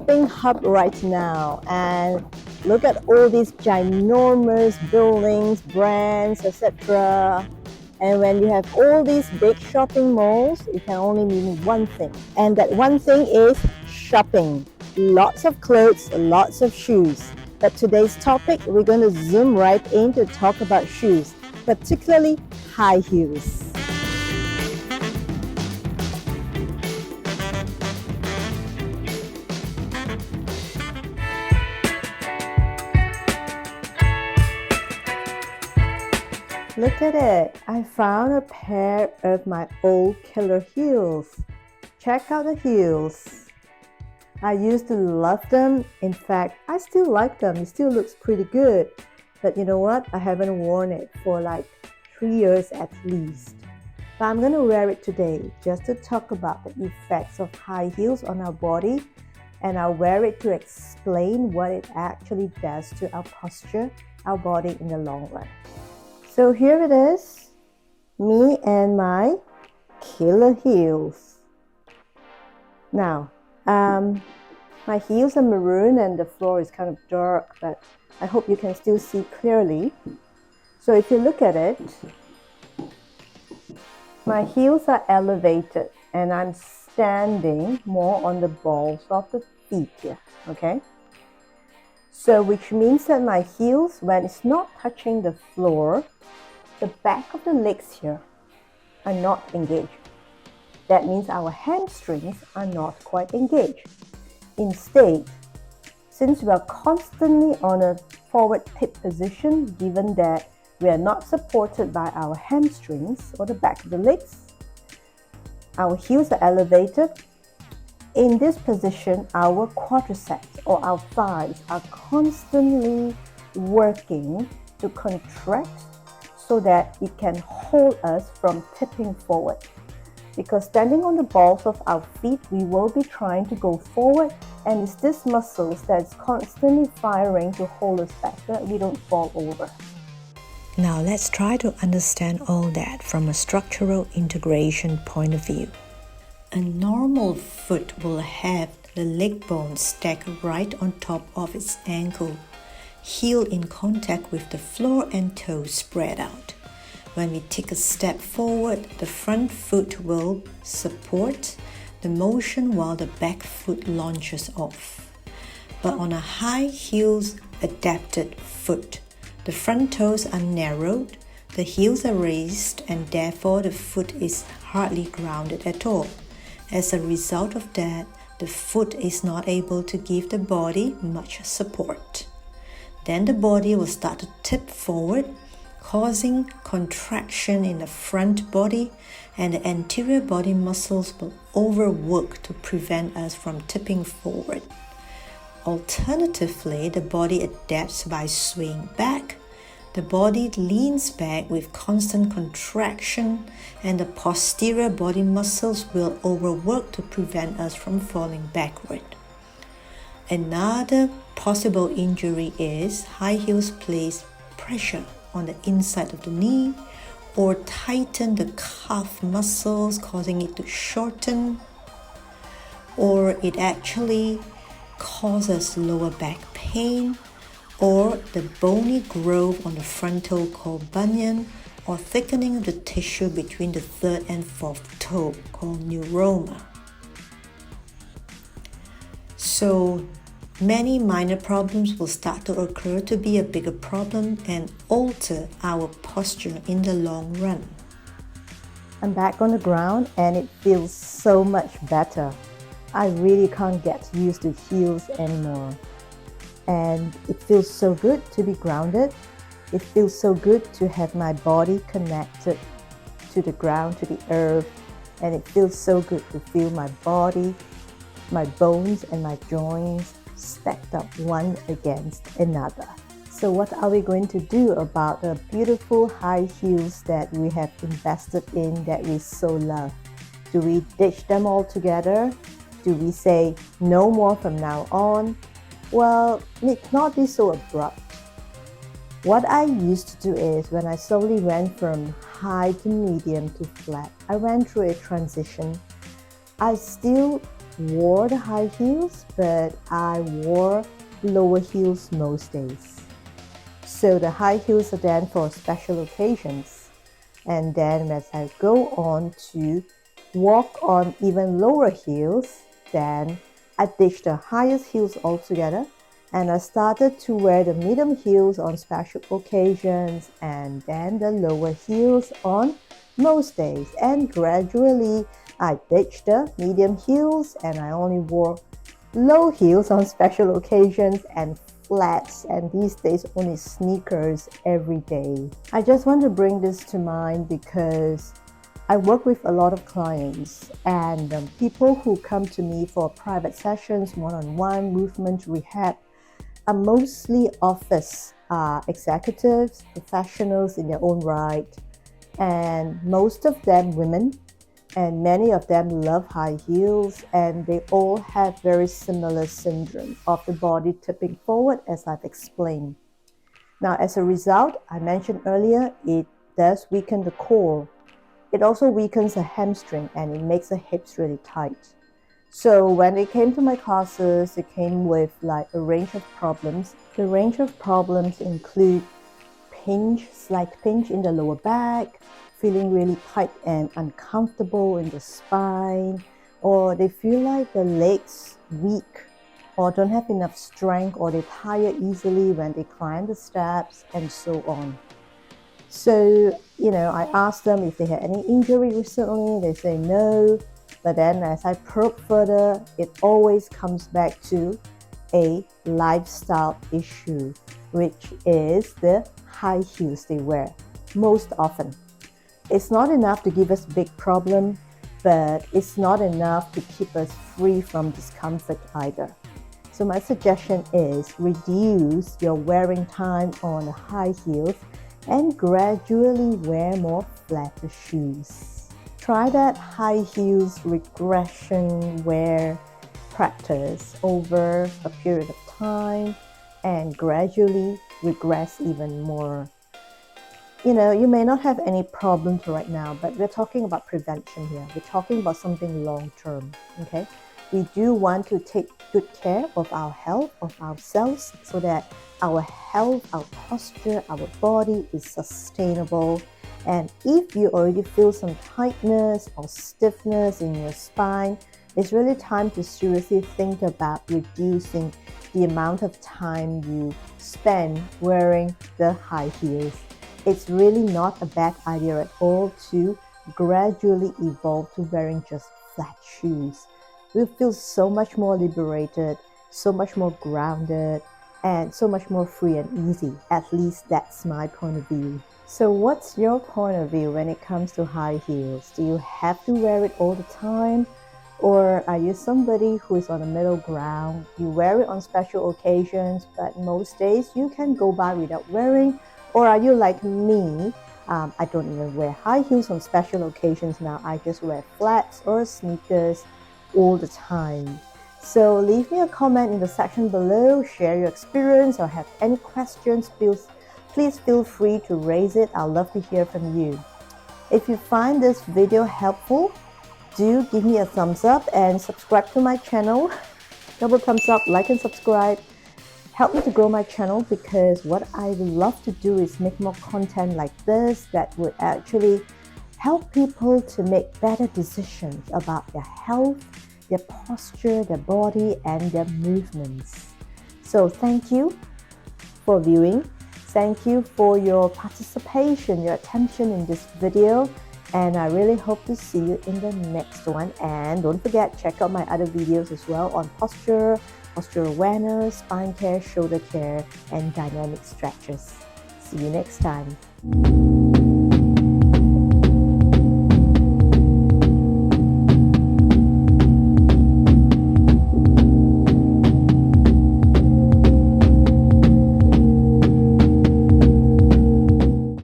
shopping hub right now, and look at all these ginormous buildings, brands, etc. And when you have all these big shopping malls, it can only mean one thing, and that one thing is shopping. Lots of clothes, lots of shoes. But today's topic, we're going to zoom right in to talk about shoes, particularly high heels. Look at it! I found a pair of my old killer heels. Check out the heels. I used to love them. In fact, I still like them. It still looks pretty good. But you know what? I haven't worn it for like 3 years at least. But I'm going to wear it today just to talk about the effects of high heels on our body. And I'll wear it to explain what it actually does to our posture, our body in the long run. So here it is, me and my killer heels. Now, my heels are maroon and the floor is kind of dark, but I hope you can still see clearly. So if you look at it, my heels are elevated and I'm standing more on the balls of the feet here, okay? So which means that my heels, when it's not touching the floor, the back of the legs here are not engaged. That means our hamstrings are not quite engaged. Instead, since we are constantly on a forward tip position, given that we are not supported by our hamstrings or the back of the legs, our heels are elevated. In this position, our quadriceps or our thighs are constantly working to contract so that it can hold us from tipping forward. Because standing on the balls of our feet, we will be trying to go forward, and it's these muscles that's constantly firing to hold us back so that we don't fall over. Now let's try to understand all that from a structural integration point of view. A normal foot will have the leg bone stacked right on top of its ankle, heel in contact with the floor and toes spread out. When we take a step forward, the front foot will support the motion while the back foot launches off. But on a high heels adapted foot, the front toes are narrowed, the heels are raised, and therefore the foot is hardly grounded at all. As a result of that, the foot is not able to give the body much support. Then the body will start to tip forward, causing contraction in the front body, and the anterior body muscles will overwork to prevent us from tipping forward. Alternatively, the body adapts by swaying back. The body leans back with constant contraction, and the posterior body muscles will overwork to prevent us from falling backward. Another possible injury is high heels place pressure on the inside of the knee or tighten the calf muscles, causing it to shorten, or it actually causes lower back pain, or the bony growth on the front toe called bunion, or thickening of the tissue between the third and fourth toe called neuroma. So many minor problems will start to occur to be a bigger problem and alter our posture in the long run. I'm back on the ground and it feels so much better. I really can't get used to heels anymore. And it feels so good to be grounded. It feels so good to have my body connected to the ground, to the earth. And it feels so good to feel my body, my bones and my joints stacked up one against another. So what are we going to do about the beautiful high heels that we have invested in, that we so love? Do we ditch them altogether? Do we say no more from now on? Well, it not be so abrupt. What I used to do is, when I slowly went from high to medium to flat, I went through a transition. I still wore the high heels, but I wore lower heels most days. So the high heels are then for special occasions. And then as I go on to walk on even lower heels, then I ditched the highest heels altogether and I started to wear the medium heels on special occasions and then the lower heels on most days. And gradually I ditched the medium heels and I only wore low heels on special occasions and flats, and these days only sneakers every day. I just want to bring this to mind because I work with a lot of clients and people who come to me for private sessions, one-on-one, movement, rehab, are mostly office executives, professionals in their own right, and most of them women, and many of them love high heels, and they all have very similar syndrome of the body tipping forward, as I've explained. Now, as a result, I mentioned earlier, it does weaken the core. It also weakens the hamstring and it makes the hips really tight. So when they came to my classes, it came with like a range of problems. The range of problems include slight pinch in the lower back, feeling really tight and uncomfortable in the spine, or they feel like the legs weak or don't have enough strength, or they tire easily when they climb the steps, and so on. So, I asked them if they had any injury recently. They say no. But then as I probe further, it always comes back to a lifestyle issue, which is the high heels they wear most often. It's not enough to give us big problem, but it's not enough to keep us free from discomfort either. So my suggestion is reduce your wearing time on high heels and gradually wear more flatter shoes. Try that high heels regression wear practice over a period of time and gradually regress even more. You may not have any problems right now, but we're talking about prevention here. We're talking about something long term, okay? We do want to take good care of our health, of ourselves, so that our health, our posture, our body is sustainable. And if you already feel some tightness or stiffness in your spine, it's really time to seriously think about reducing the amount of time you spend wearing the high heels. It's really not a bad idea at all to gradually evolve to wearing just flat shoes. We'll feel so much more liberated, so much more grounded, and so much more free and easy. At least that's my point of view. So what's your point of view when it comes to high heels? Do you have to wear it all the time? Or are you somebody who is on the middle ground? You wear it on special occasions, but most days you can go by without wearing? Or are you like me? I don't even wear high heels on special occasions now. I just wear flats or sneakers all the time. So leave me a comment in the section below, share your experience, or have any questions, please feel free to raise it. I'd love to hear from you. If you find this video helpful, do give me a thumbs up and subscribe to my channel. Double thumbs up, like and subscribe. Help me to grow my channel, because what I love to do is make more content like this that would actually help people to make better decisions about their health, their posture, their body, and their movements. So thank you for viewing. Thank you for your participation, your attention in this video, and I really hope to see you in the next one. And don't forget, check out my other videos as well on posture awareness, spine care, shoulder care, and dynamic stretches. See you next time.